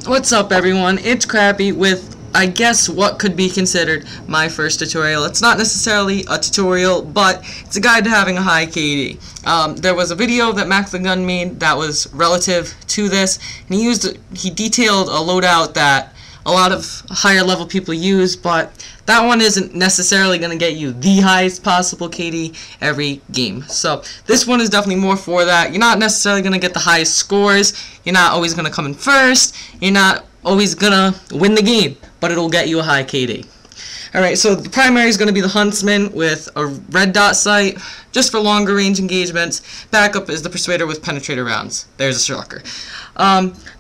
What's up, everyone? It's Crappy with, I guess, what could be considered my first tutorial. It's not necessarily a tutorial, but it's a guide to having a high KD. There was a video that Mac the Gun made that was relative to this, and he detailed a loadout that a lot of higher level people use, but that one isn't necessarily going to get you the highest possible KD every game. So this one is definitely more for that. You're not necessarily going to get the highest scores. You're not always going to come in first. You're not always going to win the game, but it'll get you a high KD. Alright, so the primary is going to be the Huntsman with a red dot sight, just for longer range engagements. Backup is the Persuader with penetrator rounds. There's a shocker.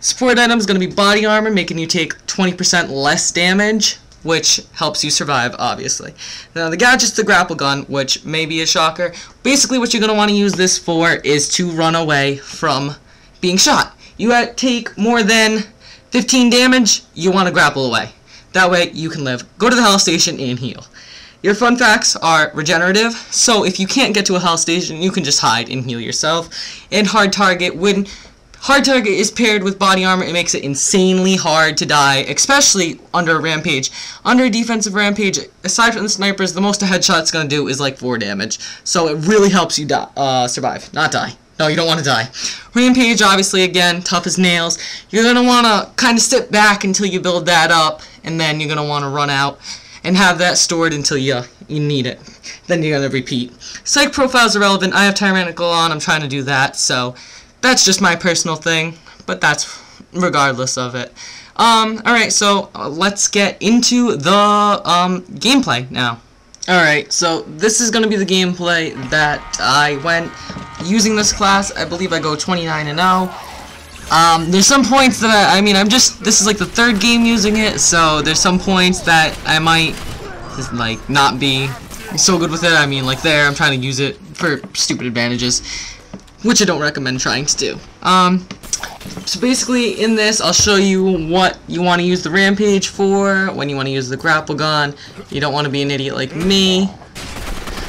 Support item is going to be body armor, making you take 20% less damage, which helps you survive, obviously. Now, the gadget's the grapple gun, which may be a shocker. Basically, what you're going to want to use this for is to run away from being shot. You take more than 15 damage, you want to grapple away. That way, you can live. Go to the health station and heal. Your fun facts are regenerative, so if you can't get to a health station, you can just hide and heal yourself. And hard target, when hard target is paired with body armor, it makes it insanely hard to die, especially under a rampage. Under a defensive rampage, aside from the snipers, the most a headshot's going to do is like 4 damage. So it really helps you survive, not die. No, you don't want to die. Rampage, obviously, again, tough as nails. You're going to want to kind of sit back until you build that up, and then you're going to want to run out and have that stored until you need it. Then you're going to repeat. Psych profiles are relevant. I have Tyrannical on. I'm trying to do that, so that's just my personal thing, but that's regardless of it. Alright, so let's get into the gameplay now. Alright, so this is going to be the gameplay that I went using this class. I believe I go 29-0. There's some points that this is like the 3rd game using it, so there's some points that I might just like not be so good with it. I mean, like there, I'm trying to use it for stupid advantages, which I don't recommend trying to do. So basically in this, I'll show you what you want to use the Rampage for, when you want to use the grapple gun. You don't want to be an idiot like me.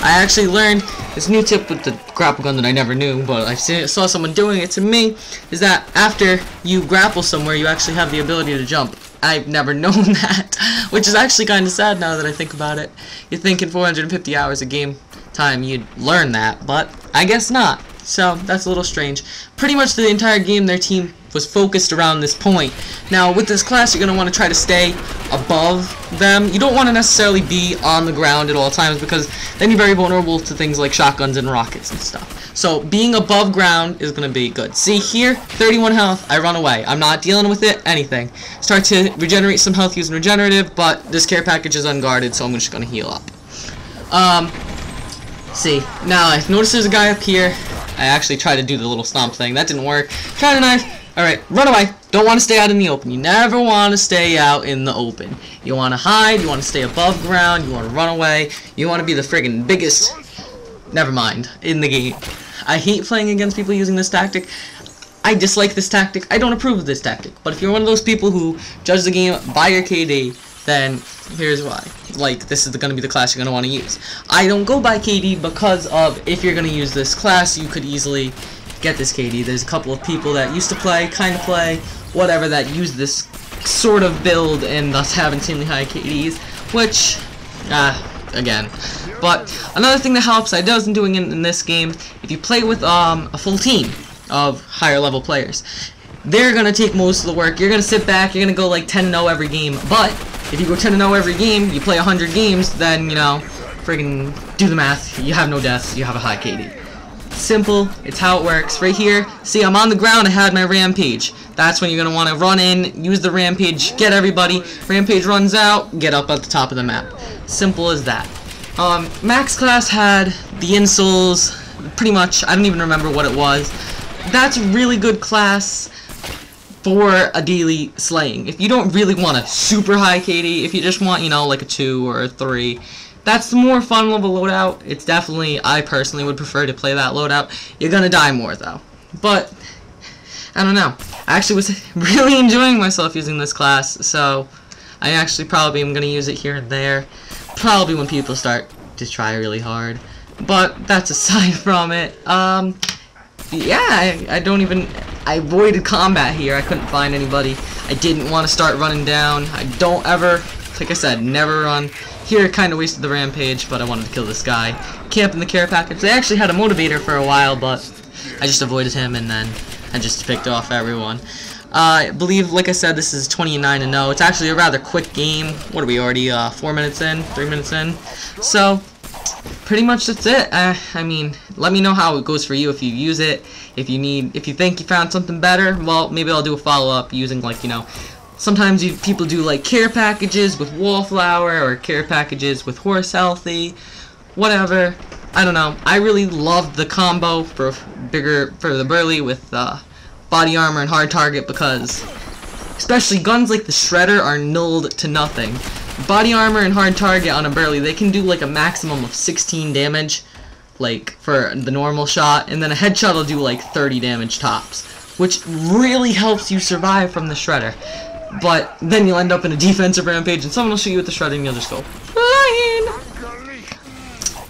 I actually learned this new tip with the grapple gun that I never knew, but I saw someone doing it to me, is that after you grapple somewhere, you actually have the ability to jump. I've never known that, which is actually kind of sad now that I think about it. You'd think in 450 hours of game time you'd learn that, but I guess not. So that's a little strange. Pretty much the entire game, their team was focused around this point. Now, with this class, you're going to want to try to stay above them. You don't want to necessarily be on the ground at all times, because then you're very vulnerable to things like shotguns and rockets and stuff. So being above ground is going to be good. See here, 31 health, I run away. I'm not dealing with it, anything. Start to regenerate some health using regenerative, but this care package is unguarded, so I'm just going to heal up. See, now I notice there's a guy up here. I actually tried to do the little stomp thing. That didn't work. Try to knife. Alright, run away. Don't want to stay out in the open. You never want to stay out in the open. You want to hide. You want to stay above ground. You want to run away. You want to be the friggin' biggest, never mind, in the game. I hate playing against people using this tactic. I dislike this tactic. I don't approve of this tactic. But if you're one of those people who judge the game by your KD, then here's why. Like, this is going to be the class you're going to want to use. I don't go by KD because of, if you're going to use this class, you could easily get this KD. There's a couple of people that used to play, kind of play, whatever, that use this sort of build and thus have insanely high KDs, which, again. But another thing that helps, I wasn't doing it in this game, if you play with a full team of higher level players, they're going to take most of the work. You're going to sit back, you're going to go like 10-0 every game, but if you go 10-0 every game, you play 100 games, then, you know, friggin' do the math, you have no deaths, you have a high KD. Simple, it's how it works. Right here, see, I'm on the ground, I had my Rampage. That's when you're going to want to run in, use the Rampage, get everybody. Rampage runs out, get up at the top of the map. Simple as that. Max class had the insoles, pretty much, I don't even remember what it was. That's a really good class for a daily slaying. If you don't really want a super high KD, if you just want, you know, like a 2 or a 3, that's the more fun level loadout. It's definitely, I personally would prefer to play that loadout. You're gonna die more though. But, I don't know. I actually was really enjoying myself using this class, so I actually probably am gonna use it here and there. Probably when people start to try really hard. But that's aside from it. Yeah, I don't even I avoided combat here. I couldn't find anybody. I didn't want to start running down. I don't ever, like I said, never run. Here, I kind of wasted the rampage, but I wanted to kill this guy. Camp in the care package. They actually had a motivator for a while, but I just avoided him, and then I just picked off everyone. I believe, like I said, this is 29-0. It's actually a rather quick game. What are we already, 4 minutes in? 3 minutes in? So, pretty much that's it. I mean, let me know how it goes for you if you use it. If you think you found something better, well, maybe I'll do a follow-up using, like, you know, sometimes people do, like, care packages with wallflower or care packages with horse healthy, whatever. I don't know. I really loved the combo for the burly with body armor and hard target because especially guns like the shredder are nulled to nothing. Body armor and hard target on a burly, they can do like a maximum of 16 damage like for the normal shot, and then a headshot will do like 30 damage tops, which really helps you survive from the shredder. But then you'll end up in a defensive rampage and someone will shoot you with the shredder and you'll just go flying.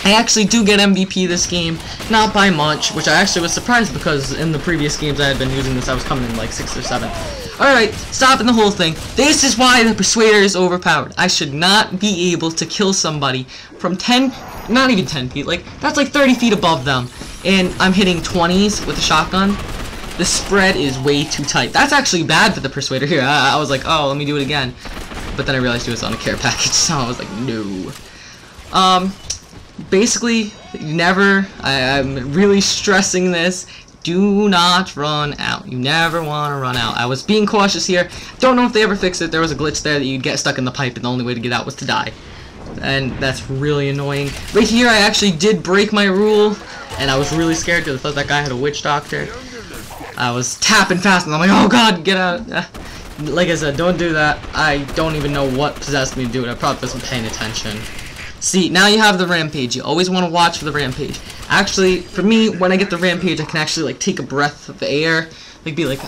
I actually do get MVP this game, not by much, which I actually was surprised because in the previous games I had been using this, I was coming in like 6th or 7th. Alright, stopping the whole thing. This is why the Persuader is overpowered. I should not be able to kill somebody from 10, not even 10 feet, like, that's like 30 feet above them. And I'm hitting 20s with a shotgun. The spread is way too tight. That's actually bad for the Persuader here. I was like, oh, let me do it again. But then I realized it was on a care package, so I was like, no. Basically, I'm really stressing this, do not run out. You never want to run out. I was being cautious here. Don't know if they ever fixed it. There was a glitch there that you'd get stuck in the pipe and the only way to get out was to die. And that's really annoying. Right here, I actually did break my rule, and I was really scared because I thought that guy had a witch doctor. I was tapping fast, and I'm like, oh god, get out. Like I said, don't do that. I don't even know what possessed me to do it. I probably wasn't paying attention. See, now you have the rampage. You always want to watch for the rampage. Actually, for me, when I get the rampage, I can actually, like, take a breath of air. Like, be like,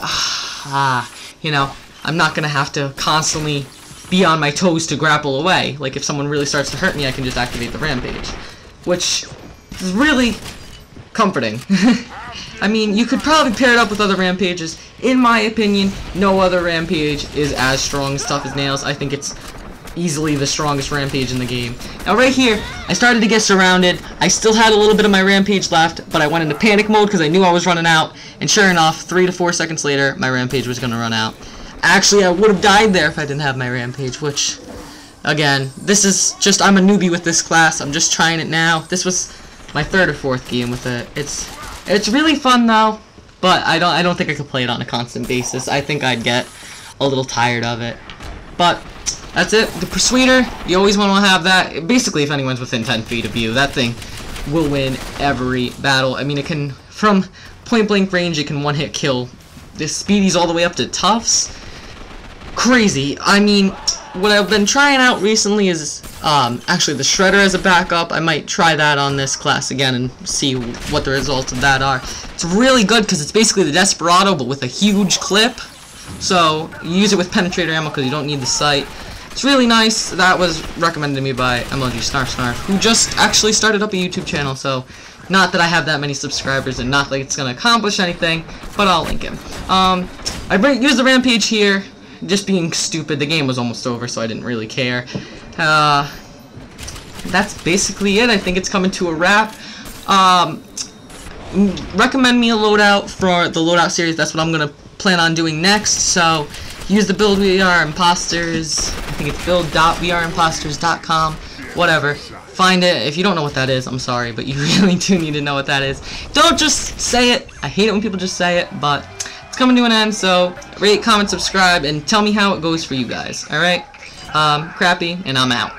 you know, I'm not going to have to constantly be on my toes to grapple away. Like, if someone really starts to hurt me, I can just activate the rampage. Which is really comforting. I mean, you could probably pair it up with other rampages. In my opinion, no other rampage is as strong as Tough as Nails. I think it's easily the strongest rampage in the game. Now right here, I started to get surrounded. I still had a little bit of my rampage left, but I went into panic mode because I knew I was running out, and sure enough, 3 to 4 seconds later, my rampage was going to run out. Actually, I would have died there if I didn't have my rampage, which, again, this is just, I'm a newbie with this class. I'm just trying it now. This was my 3rd or 4th game with it. It's really fun though, but I don't think I could play it on a constant basis. I think I'd get a little tired of it. But that's it. The Persuader, you always want to have that. Basically, if anyone's within 10 feet of you, that thing will win every battle. I mean, it can, from point-blank range, it can one-hit kill. This Speedy's all the way up to Toughs. Crazy. I mean, what I've been trying out recently is actually the Shredder as a backup. I might try that on this class again and see what the results of that are. It's really good because it's basically the Desperado, but with a huge clip. So, you use it with penetrator ammo because you don't need the sight. It's really nice. That was recommended to me by MLG Snarf, who just actually started up a YouTube channel, so not that I have that many subscribers and not that it's going to accomplish anything, but I'll link him. I used the Rampage here, just being stupid. The game was almost over, so I didn't really care. That's basically it. I think it's coming to a wrap. Recommend me a loadout for the loadout series. That's what I'm going to plan on doing next, so use the build We Are Impostors. I think it's build.weareimpostors.com. Whatever. Find it. If you don't know what that is, I'm sorry, but you really do need to know what that is. Don't just say it. I hate it when people just say it, but it's coming to an end, so rate, comment, subscribe, and tell me how it goes for you guys. Alright? Crappy, and I'm out.